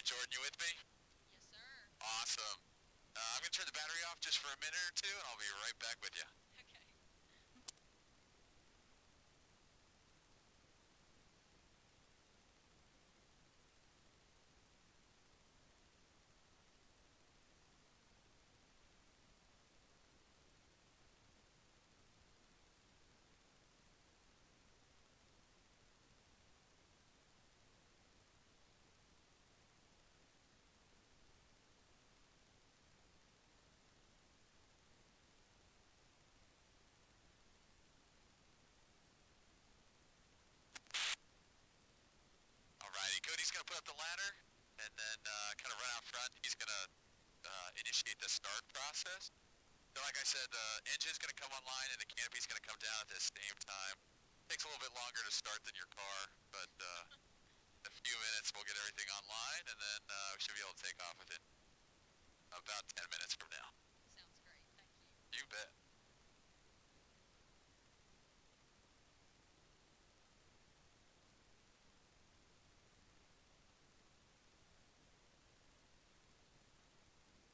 right, Jordan, you with me? Yes, sir. Awesome. I'm going to turn the battery off just for a minute or two, and I'll be right back with you. Okay. Alrighty, Cody's going to put up the ladder, and then kind of run out front. He's going to initiate the start process. So like I said, the engine's going to come online, and the canopy's going to come down at the same time. Takes a little bit longer to start than your car, but in a few minutes we'll get everything online, and then we should be able to take off within about 10 minutes from now. Sounds great. Thank you. You bet.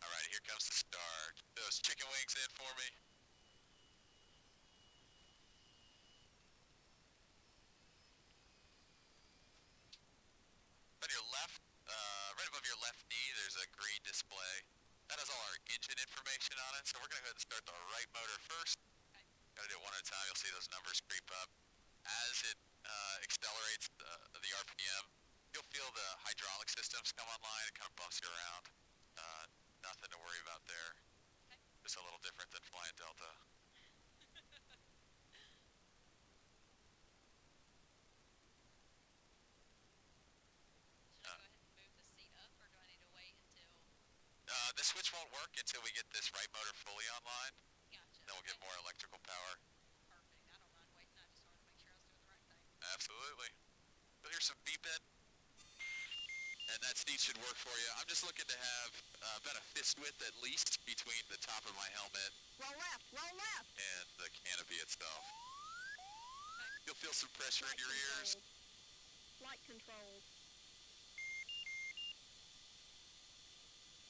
Alright, here comes the start. Those chicken wings in for me. On your left, right above your left knee, there's a green display. That has all our engine information on it, so we're going to go ahead and start the right motor first. Okay. Gotta do it one at a time. You'll see those numbers creep up. As it accelerates the RPM, you'll feel the hydraulic systems come online. It kind of bumps you around. Nothing to worry about there. Okay. Just a little different than flying Delta. Should I go ahead and move the seat up, or do I need to wait until? The switch won't work until we get this right motor fully online. Gotcha. Then we'll get more electrical power. Perfect. I don't mind waiting. I just wanted to make sure I was doing the right thing. Absolutely. You'll hear some beeping. And that seat should work for you. I'm just looking to have about a fist width at least between the top of my helmet Roll left, roll left. and the canopy itself. Okay. You'll feel some pressure in your ears. Flight control.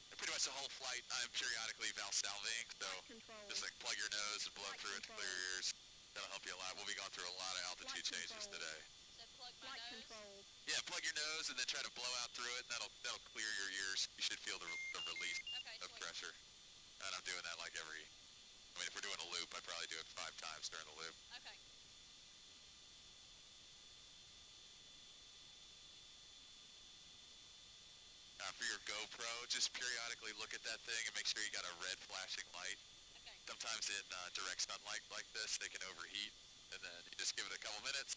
And pretty much the whole flight, I'm periodically valsalving, so Flight control. just like plug your nose and blow Flight through it to control. clear your ears. That'll help you a lot. We'll be going through a lot of altitude Flight changes control. today. So plug my Flight nose. control. Yeah, plug your nose and then try to blow out through it, and that'll clear your ears. You should feel the release Okay. of Sweet. pressure. And I'm doing that like if we're doing a loop, I probably do it 5 times during the loop. Okay. For your GoPro, just periodically look at that thing and make sure you got a red flashing light. Okay. Sometimes in direct sunlight like this, they can overheat, and then you just give it a couple minutes,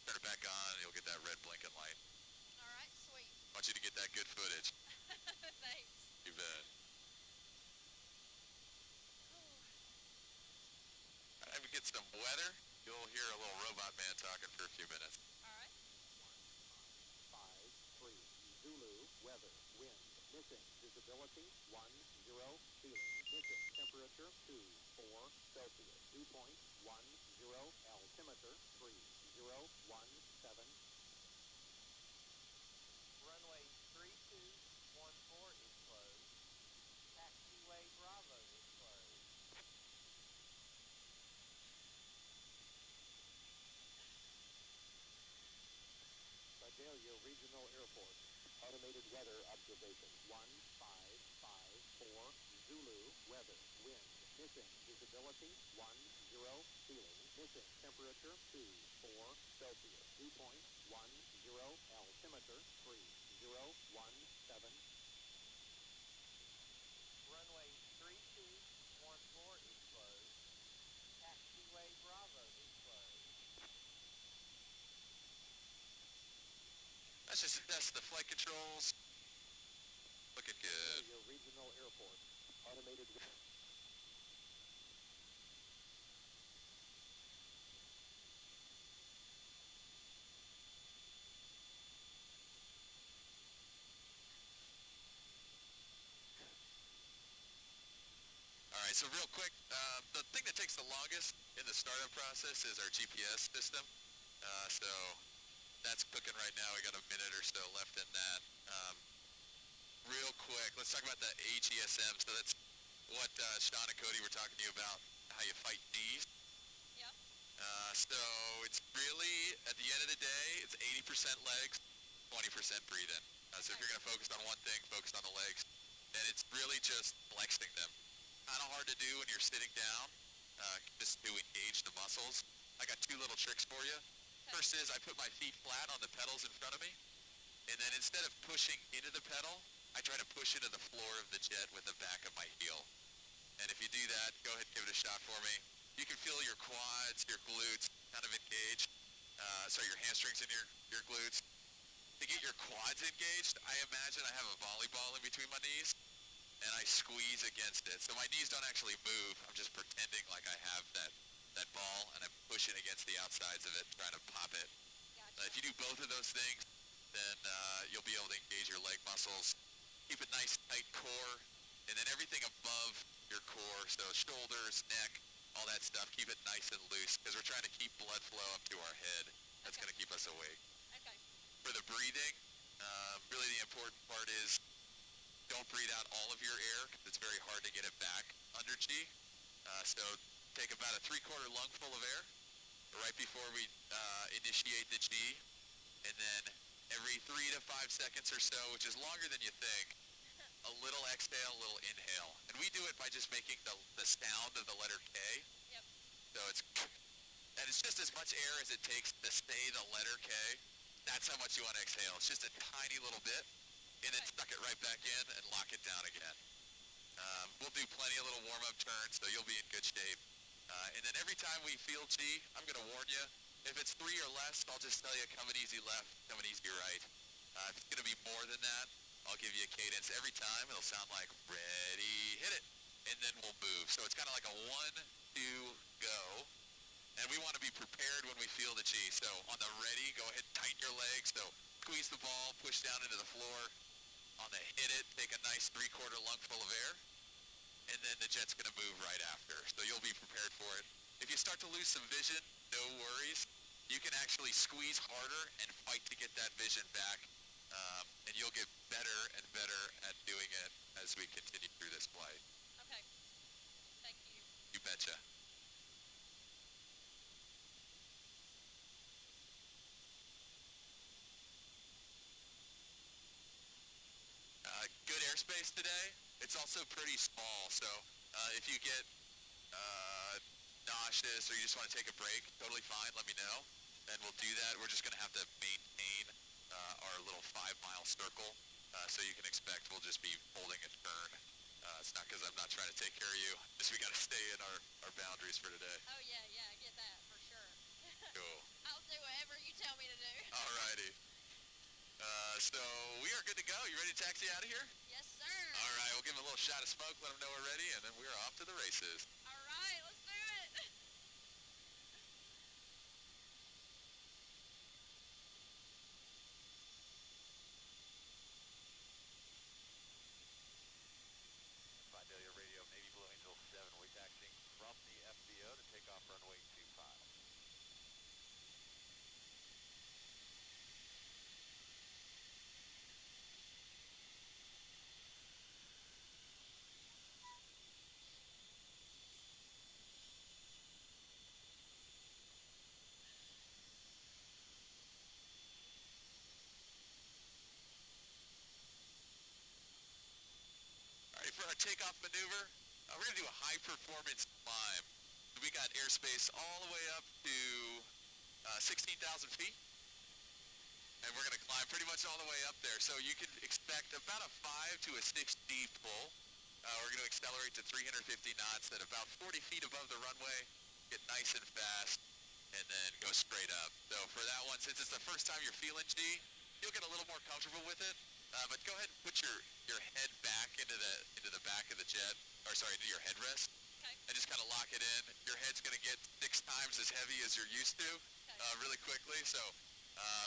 turn it back on, and you'll get that red blinking light. All right. Sweet. I want you to get that good footage. Thanks. You bet. All right, we get some weather. You'll hear a little robot man talking for a few minutes. All right. 5-3 Zulu weather wind missing visibility 10 feeling missing temperature 24 Celsius dew point 10 altimeter 3017 Runway 3214 is closed. Taxiway Bravo is closed. Vidalia Regional Airport automated weather observation 1554 Zulu weather wind missing visibility 10 feeling missing temperature 24 Celsius dew point 10 altimeter 3017 Runway 3214 is closed. Taxiway Bravo is closed. That's the flight controls. Looking good. Vidalia Regional Airport automated Alright, so real quick, the thing that takes the longest in the startup process is our GPS system. So that's cooking right now. We got a minute or so left in that. real quick, let's talk about the AGSM. So that's what Sean and Cody were talking to you about, how you fight D's. Yep. So it's really, at the end of the day, it's 80% legs, 20% breathing. So if you're going to focus on one thing, focus on the legs. And it's really just flexing them. Kind of hard to do when you're sitting down, just to engage the muscles. I got two little tricks for you. First is I put my feet flat on the pedals in front of me. And then instead of pushing into the pedal, I try to push into the floor of the jet with the back of my heel. And if you do that, go ahead and give it a shot for me. You can feel your quads, your glutes kind of engaged. Your hamstrings and your glutes. To get your quads engaged, I imagine I have a volleyball in between my knees, and I squeeze against it. So my knees don't actually move. I'm just pretending like I have that ball, and I'm pushing against the outsides of it, trying to pop it. Gotcha. If you do both of those things, then you'll be able to engage your leg muscles. Keep a nice tight core, and then everything above your core, so shoulders, neck, all that stuff, keep it nice and loose, because we're trying to keep blood flow up to our head. That's Okay. going to keep us awake. Okay. For the breathing, really the important part is don't breathe out all of your air, because it's very hard to get it back under G. So take about a 3/4 lung full of air right before we initiate the G, and then every 3 to 5 seconds or so, which is longer than you think, a little exhale, a little inhale. And we do it by just making the sound of the letter K. Yep. So it's just as much air as it takes to say the letter K. That's how much you want to exhale. It's just a tiny little bit, and then Okay. suck it right back in and lock it down again. We'll do plenty of little warm-up turns, so you'll be in good shape. And then every time we feel G, I'm going to warn you, if it's 3 or less, I'll just tell you coming easy left, coming easy right. If it's going to be more than that, I'll give you a cadence. Every time it'll sound like ready, hit it, and then we'll move. So it's kind of like a 1, 2, go. And we want to be prepared when we feel the G. So on the ready, go ahead and tighten your legs. So squeeze the ball, push down into the floor. On the hit it, take a nice 3/4 lung full of air. And then the jet's going to move right after. So you'll be prepared for it. If you start to lose some vision, no worries. You can actually squeeze harder and fight to get that vision back. And you'll get better and better at doing it as we continue through this flight. Okay. Thank you. You betcha. Good airspace today. It's also pretty small, so if you get nauseous or you just want to take a break, totally fine, let me know, and we'll do that. We're just going to have to maintain our little 5-mile circle, so you can expect we'll just be holding a turn. It's not because I'm not trying to take care of you, just we got to stay in our boundaries for today. Oh yeah, I get that for sure. Cool. I'll do whatever you tell me to do. Alrighty. So we are good to go. You ready to taxi out of here? Yes, sir. All right, we'll give them a little shot of smoke, let them know we're ready, and then we're off to the races. All right, let's do it. Vidalia Radio, Navy Blue Angel 7, we're taxiing from the FBO to take off runway 25. All right, for our takeoff maneuver, we're going to do a high-performance climb. We got airspace all the way up to 16,000 feet, and we're going to climb pretty much all the way up there. So you can expect about a 5 to a 6 G pull. We're going to accelerate to 350 knots at about 40 feet above the runway, get nice and fast, and then go straight up. So for that one, since it's the first time you're feeling G, you'll get a little more comfortable with it. But go ahead and put your head back into the back of the jet, or sorry, into your headrest, Okay. and just kind of lock it in. Your head's going to get 6 times as heavy as you're used to really quickly. So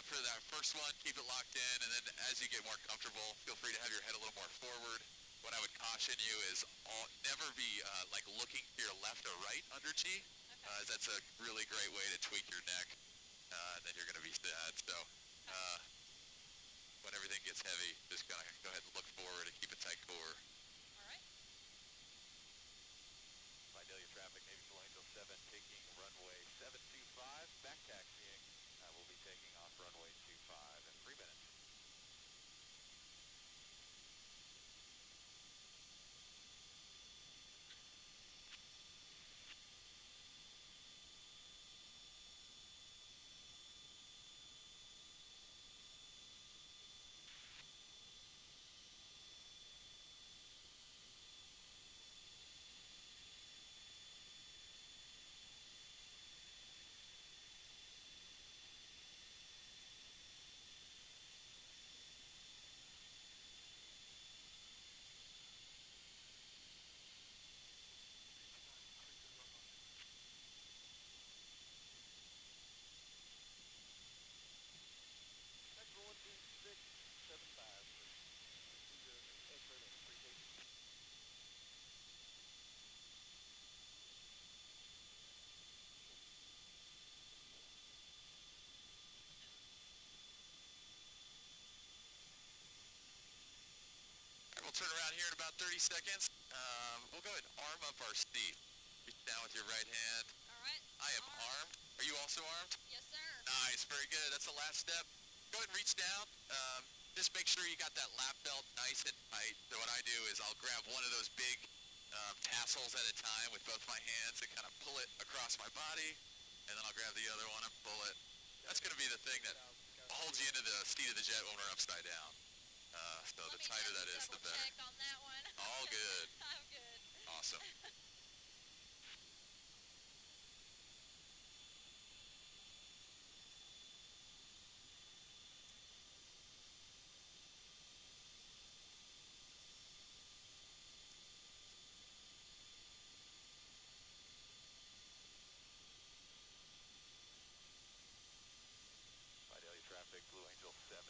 for that first one, keep it locked in, and then as you get more comfortable, feel free to have your head a little more forward. What I would caution you is never be like looking to your left or right under G. Okay. That's a really great way to tweak your neck, and then you're going to be sad. So when everything gets heavy, just kind of go ahead and look forward and turn around here in about 30 seconds. We'll go ahead and arm up our seat. Reach down with your right hand. All right. I am armed. Are you also armed? Yes, sir. Nice, very good. That's the last step. Go ahead and reach down. Just make sure you got that lap belt nice and tight. So what I do is I'll grab one of those big tassels at a time with both my hands and kind of pull it across my body, and then I'll grab the other one and pull it. That's going to be the thing that holds you into the seat of the jet when we're upside down. So Let the me tighter that double is, the better. check on that one. All good. I'm good. Awesome. Vidalia traffic, Blue Angel 7.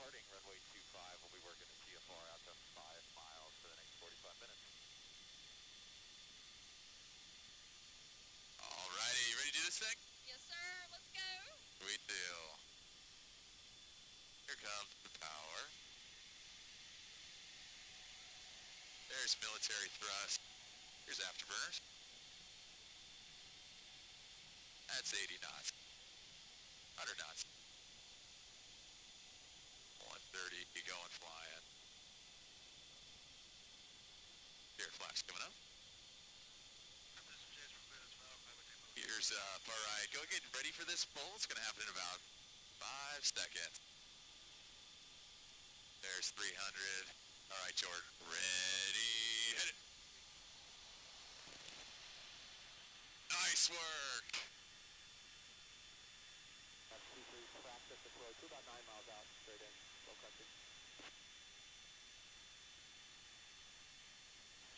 Departing runway 25, we'll be working the TFR out to 5 miles for the next 45 minutes. Alrighty, you ready to do this thing? Yes, sir. Let's go. Sweet deal. Here comes the power. There's military thrust. Here's afterburners. That's 80 knots. 100 knots. 130, going flying. Here, flaps coming up. Here's far right. Go get ready for this pull. It's going to happen in about 5 seconds. There's 300. All right, Jordan. Ready. Hit it. Nice work. That's 2-3, practice approach. We're about 9 miles out, straight in, low country.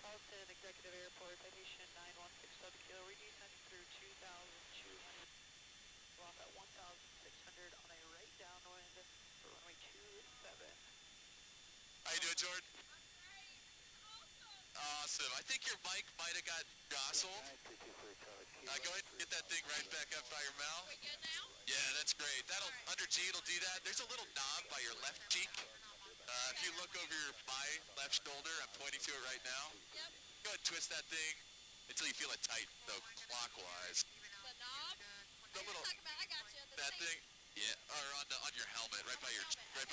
Charleston Executive Airport, citation 916 Delta Kilo, redescending through 2,200, off at 1,600 on a right downwind for runway 27. How you doing, Jordan? Awesome. I think your mic might have got jostled. Go ahead and get that thing right back up by your mouth. We good now? Yeah, that's great. That'll under G, it'll do that. There's a little knob by your left cheek. If you look over my left shoulder, I'm pointing to it right now. Yep. Go ahead and twist that thing until you feel it tight. So clockwise. The knob. The little Talk about, I got you. The that seat. thing. Yeah, or on your helmet, right by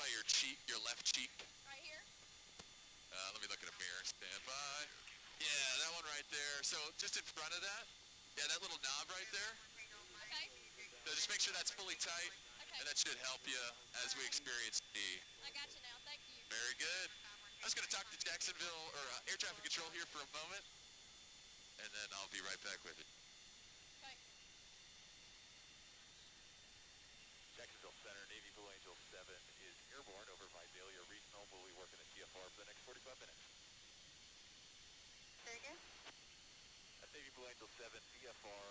your cheek, your left cheek. Right here. Let me look in a mirror. Stand by. Yeah, that one right there. So just in front of that, yeah, that little knob right there. Okay. So just make sure that's fully tight, Okay. and that should help you as we experience D. I got you now. Thank you. Very good. I was going to talk to Jacksonville, or air traffic control here for a moment, and then I'll be right back with you. Okay. Jacksonville Center, Navy Blue Angel 7 is airborne over Vidalia Regional. We'll be working the TFR for the next 45 minutes. Very good. That's Navy Blue Angel 7, VFR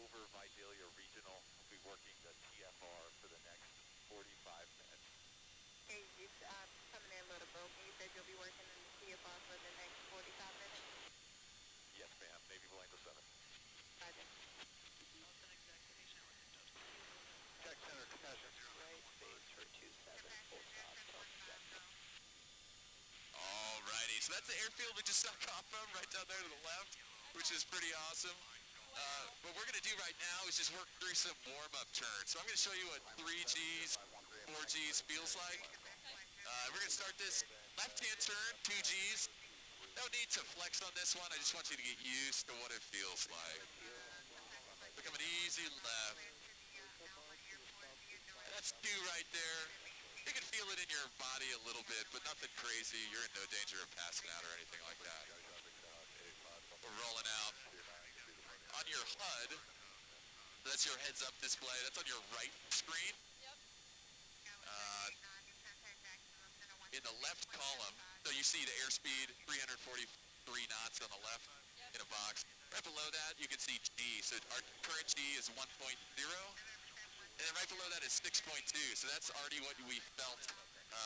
over Vidalia Regional. We'll be working the TFR for the next 45 minutes. Hey, you coming in a little broken. You said you'll be working in the TFR for the next 45 minutes? Yes, ma'am. Navy Blue Angel 7. Roger. Charleston Executive Jack Center, concussion. right base for 27, full stop, Charleston Jackson. Alrighty, so that's the airfield we just stuck off from right down there to the left, which is pretty awesome. What we're going to do right now is just work through some warm-up turns. So I'm going to show you what 3Gs, 4Gs feels like. We're going to start this left-hand turn, 2Gs. No need to flex on this one. I just want you to get used to what it feels like. Become an easy left. That's 2 right there. You can feel it in your body a little bit, but nothing crazy. You're in no danger of passing out or anything like that. We're rolling out. On your HUD, that's your heads-up display. That's on your right screen. Yep. In the left column, so you see the airspeed, 343 knots on the left in a box. Right below that, you can see G. So our current G is 1.0. And then right below that is 6.2. So that's already what we felt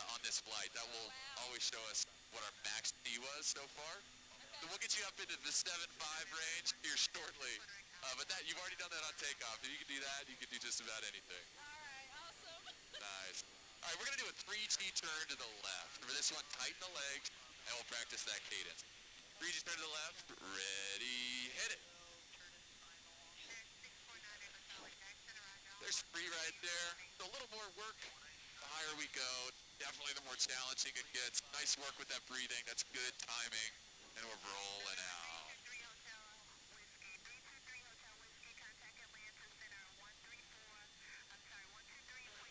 on this flight. That will always show us what our max G was so far. So we'll get you up into the 7.5 range here shortly. But that you've already done that on takeoff. If you can do that, you can do just about anything. All right. Awesome. Nice. All Alright, we're gonna do a 3G turn to the left. For this one, tighten the legs, and we'll practice that cadence. 3G turn to the left, ready, hit it. There's 3 right there. So a little more work, the higher we go. Definitely the more challenging it gets. Nice work with that breathing. That's good timing. And we're rolling out.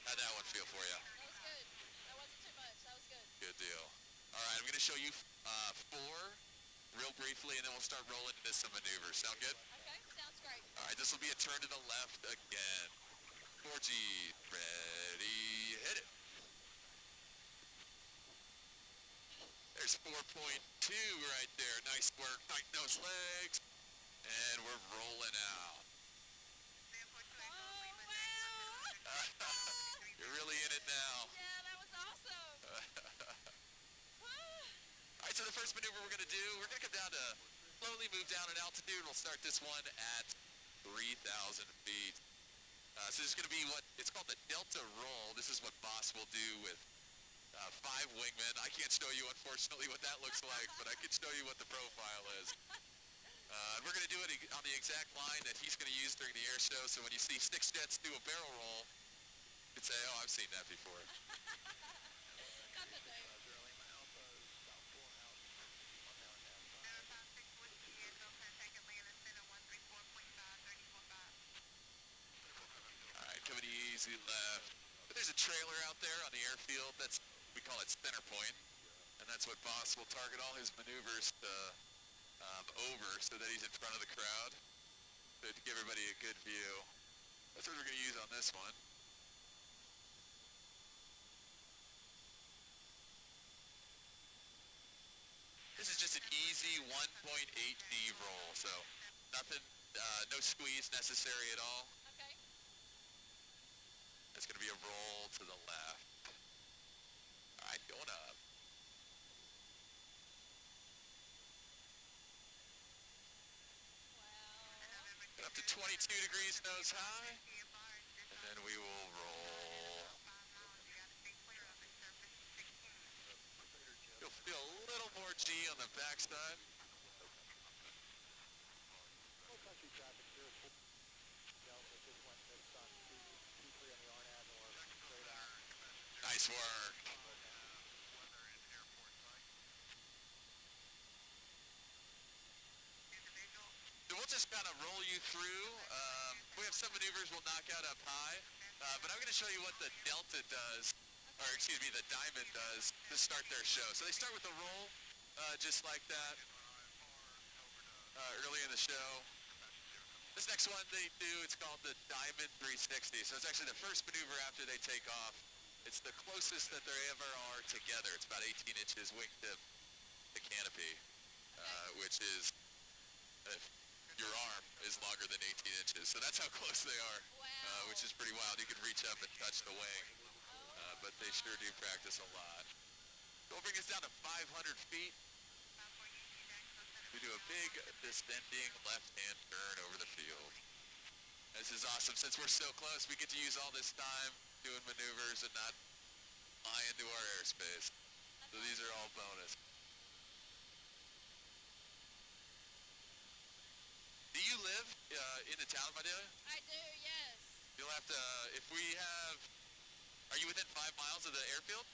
How'd that one feel for you? That was good. That wasn't too much. That was good. Good deal. All right, I'm going to show you 4 real briefly, and then we'll start rolling into some maneuvers. Sound good? Okay, sounds great. All right, this will be a turn to the left again. 4G, ready, hit it. There's 4.2 right there. Nice work. Tighten those legs. And we're rolling out. Oh, wow! You're really in it now. Yeah, that was awesome. All right, so the first maneuver we're going to do, we're going to come down to slowly move down in altitude. We'll start this one at 3,000 feet. So this is going to be what, it's called the Delta Roll. This is what Boss will do with 5 wingmen. I can't show you, unfortunately, what that looks like, but I can show you what the profile is. And we're going to do it on the exact line that he's going to use during the air show. So when you see Six Jets do a barrel roll, you can say, oh, I've seen that before. Got the name. All right, coming easy left. But there's a trailer out there on the airfield. We call it center point. And that's what Boss will target all his maneuvers over so that he's in front of the crowd. So to give everybody a good view. That's what we're going to use on this one. This is just an easy 1.8D roll, so nothing, no squeeze necessary at all. Okay. It's going to be a roll to the left. All right, going up. Wow. Get up to 22 degrees nose high, and then we will roll. You'll feel a little more G on the backside. Low country traffic, 04 Delta just went missed on T3 on the RNAV or straight out. Nice work. So we'll just kind of roll you through. We have some maneuvers we'll knock out up high, but I'm going to show you what the Delta does, or excuse me, the Diamond does to start their show. So they start with a roll, just like that, early in the show. This next one they do, it's called the Diamond 360. So it's actually the first maneuver after they take off. It's the closest that there ever are together. It's about 18 inches wingtip to canopy, which is, your arm is longer than 18 inches. So that's how close they are, Wow. which is pretty wild. You can reach up and touch the wing, but they sure do practice a lot. We'll bring us down to 500 feet. We do a big descending left-hand turn over the field. This is awesome. Since we're so close, we get to use all this time doing maneuvers and not fly into our airspace. So these are all bonus. Do you live in the town of Vidalia? I do, yes. You'll have to, if we have, are you within 5 miles of the airfield?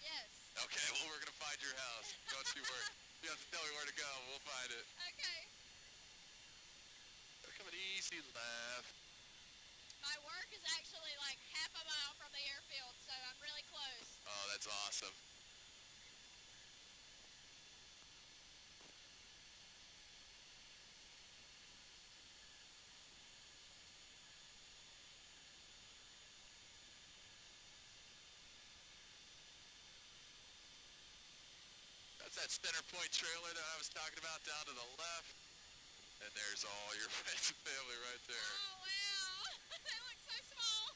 Yes. Okay, well, we're going to find your house. Don't you worry. You have to tell me where to go. We'll find it. Okay. We're coming easy left. My work is actually like half a mile from the airfield, so I'm really close. Oh, that's awesome. That's that center point trailer that I was talking about down to the left. And there's all your friends and family right there. Oh, wow. They look so small.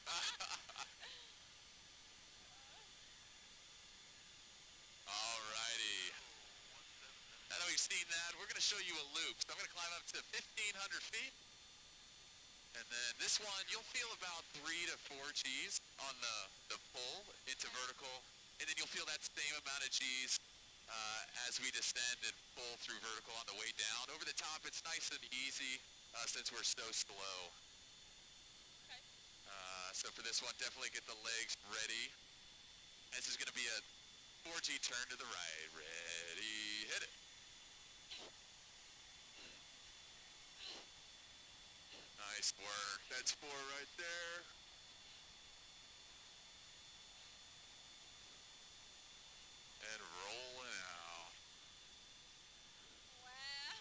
Alrighty. Now that we've seen that, we're going to show you a loop. So I'm going to climb up to 1,500 feet. And then this one, you'll feel about 3 to 4 G's on the pull into vertical, and then you'll feel that same amount of G's as we descend and pull through vertical on the way down. Over the top, it's nice and easy since we're so slow. Okay. So for this one, definitely get the legs ready. This is going to be a 4G turn to the right. Ready, hit it. Nice work. That's 4 right there. And rolling out. Wow.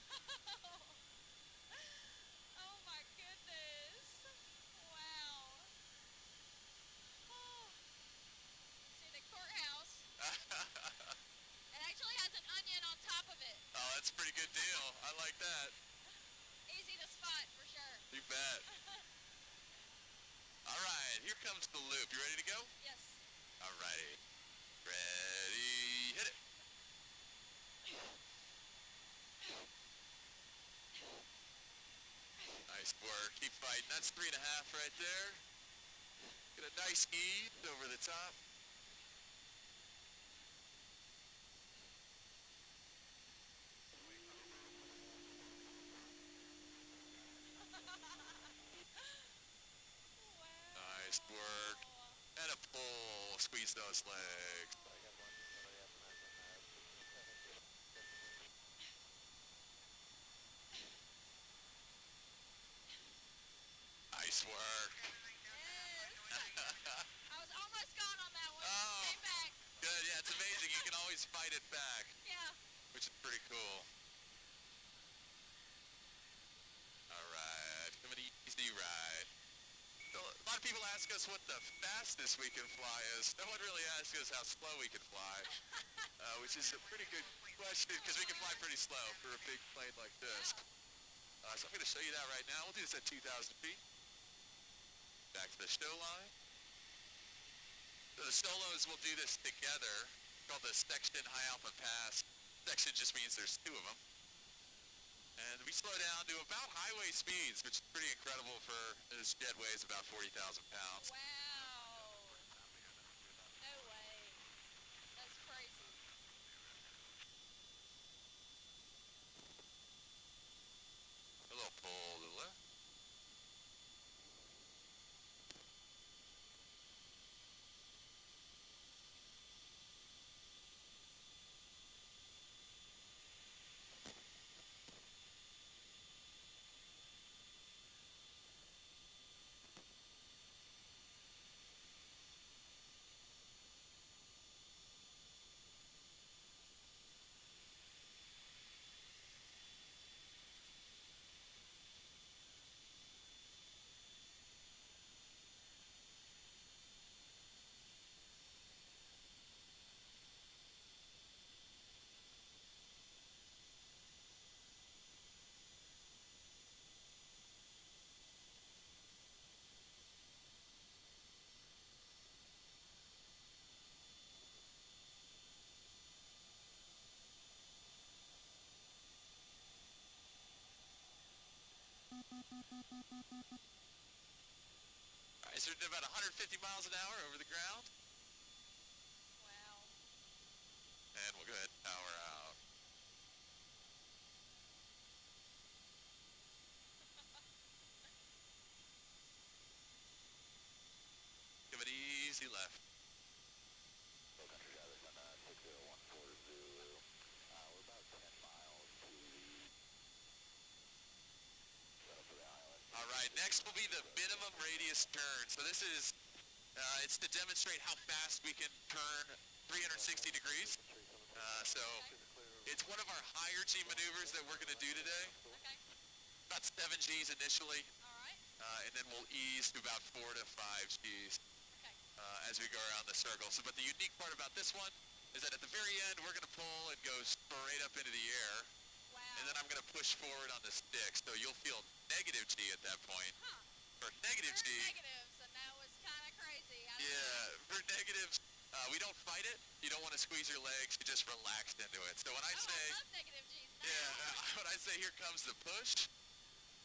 Oh my goodness. Wow. Oh. See the courthouse. It actually has an onion on top of it. Oh, that's a pretty good deal. I like that. Easy to spot for sure. You bet. All right, here comes the loop. You ready to go? Yes. All righty. Ready, hit it. Nice work. Keep fighting. That's 3.5 right there. Get a nice ease over the top. Wow. Nice work. And a pull. Squeeze those legs. Nice work. Yes. I was almost gone on that one. Oh. Came back. Good. Yeah, it's amazing. You can always fight it back, Yeah. which is pretty cool. All right. Come an easy ride. So, a lot of people ask us what the fastest we can fly is. No one really asks us how slow we can fly, which is a pretty good question because we can fly pretty slow for a big plane like this. So I'm going to show you that right now. We'll do this at 2,000 feet. Back to the stow line. So the solos will do this together, called the section high alpha pass. Section just means there's 2 of them. And we slow down to about highway speeds, which is pretty incredible for this jet weighs about 40,000 pounds. Wow. No way. That's crazy. A little pull to the left. All right, so we're doing about 150 miles an hour over the ground. Wow. And we'll go ahead and power out. Give it easy left. Low country drivers on 6014 Zulu. We're about 10 miles to the setup for the island. All right, next will be the minimum radius turn. So this is, it's to demonstrate how fast we can turn 360 degrees. So it's one of our higher G maneuvers that we're going to do today. Okay. About 7 Gs initially, All right. and then we'll ease to about 4 to 5 Gs Okay. as we go around the circle. So, but the unique part about this one is that at the very end, we're going to pull and go straight up into the air. Wow. And then I'm going to push forward on the stick, so you'll feel negative G at that point. Huh. For negative We're G, negatives, and that was kind of crazy. I don't know. yeah, for negatives, we don't fight it. You don't want to squeeze your legs. You just relax into it. So when I Oh, say, I love negative G's now. yeah, when I say here comes the push,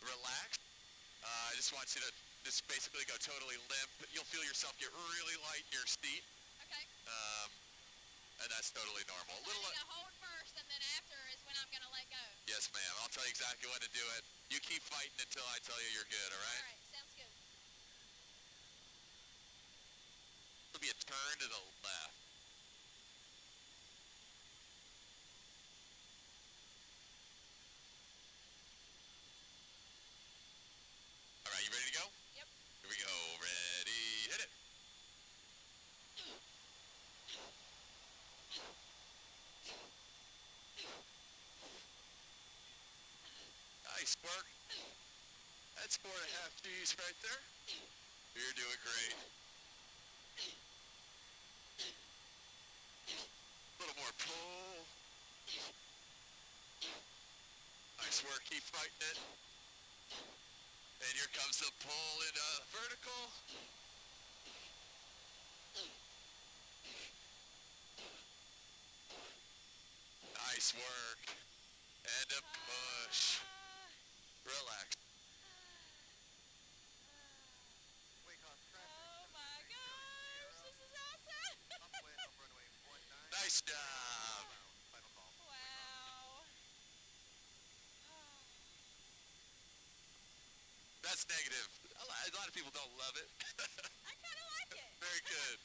relax, I just want you to just basically go totally limp. You'll feel yourself get really light in your seat, Okay. and that's totally normal. So I need to hold first, and then after is when I'm gonna let go. Yes, ma'am. I'll tell you exactly when to do it. You keep fighting until I tell you you're good, all right? All right. Sounds good. It'll be a turn to the left. All right, you ready to go? Yep. Here we go. Ready, hit it. Nice work. That's 4.5 G's right there. You're doing great. A little more pull. Nice work. Keep fighting it. And here comes the pull into vertical. Nice work. And a push. Relax. Wacom traffic. Oh my gosh, this is awesome. Upwind of runway 19. Nice job. Final call. Wow. That's negative. A lot of people don't love it. I kind of like it. Very good.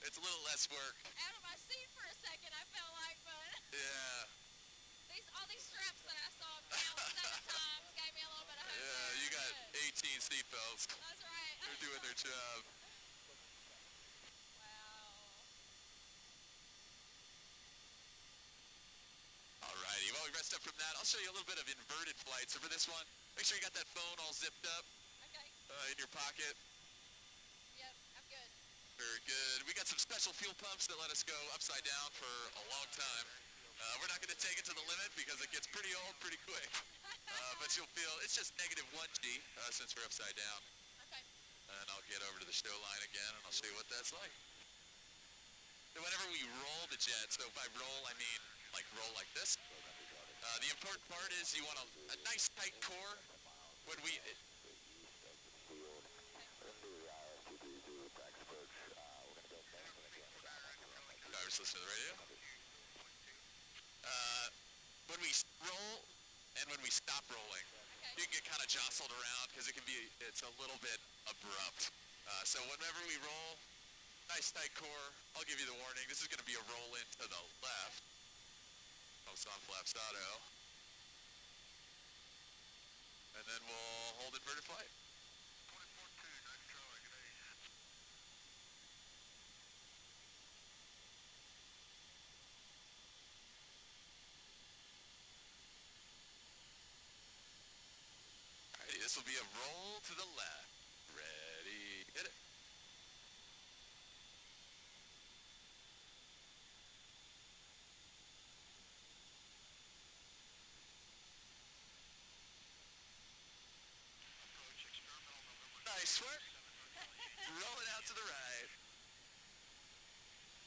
It's a little less work. Out of my seat for a second, I felt like, but Yeah. all these straps that I saw down 7 times gave me a little bit of hope. Yeah, there. you got Good. 18 seatbelts. That's right. They're doing their job. Wow. Alrighty, well, we rest up from that. I'll show you a little bit of inverted flight. So for this one, make sure you got that phone all zipped up Okay. in your pocket. Yep, I'm good. Very good. We got some special fuel pumps that let us go upside down for a long time. We're not going to take it to the limit because it gets pretty old pretty quick. But you'll feel it's just negative 1 G since we're upside down. Okay. And I'll get over to the show line again and I'll show you what that's like. So whenever we roll the jet, so if I roll, I mean like roll like this. The important part is you want a nice tight core. When we drivers listen to the radio. When we roll and when we stop rolling, Okay. you can get kind of jostled around because it's a little bit abrupt. So whenever we roll, nice tight core. I'll give you the warning. This is going to be a roll in to the left. Post on flaps auto. And then we'll hold inverted flight. 24-2, nice Charlie, good day. Alrighty, this will be a roll to the left. Ready, hit it. Approach experimental November Nice work. Roll it out to the right.